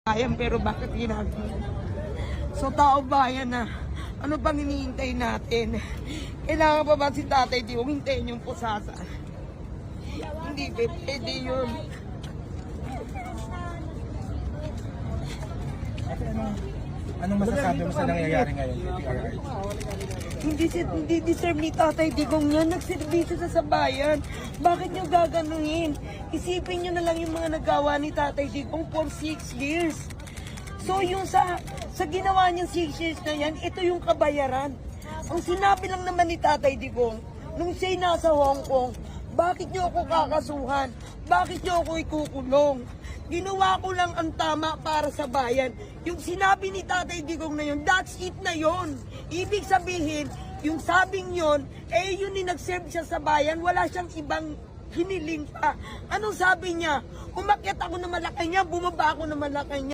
Bayan, pero bakit ginagawa? So tao bayan na, ano pang hinihintay natin? Kailangan pa ba si Tatay Digong hintayin yung pusasa? Hindi pwede yun. Anong masasabi mo sa nangyayari ngayon? Hindi deserve ni Tatay Digong yan. Nagserbisyo sa bayan. Bakit nyo gaganuhin? Isipin nyo na lang yung mga nagawa ni Tatay Digong for 6 years. So yung sa ginawa niyang 6 years na yan, ito yung kabayaran. Ang sinabi lang naman ni Tatay Digong, nung siya'y nasa Hong Kong, bakit nyo ako kakasuhan? Bakit nyo ako ikukulong? Ginawa ko lang ang tama para sa bayan. Yung sinabi ni Tatay Digong na yun, that's it na yun. Ibig sabihin, yung sabing yun, yun yung nag-serve siya sa bayan, wala siyang ibang hiniling pa. Anong sabi niya? Umakyat ako na Malacanang, bumaba ako na Malacanang.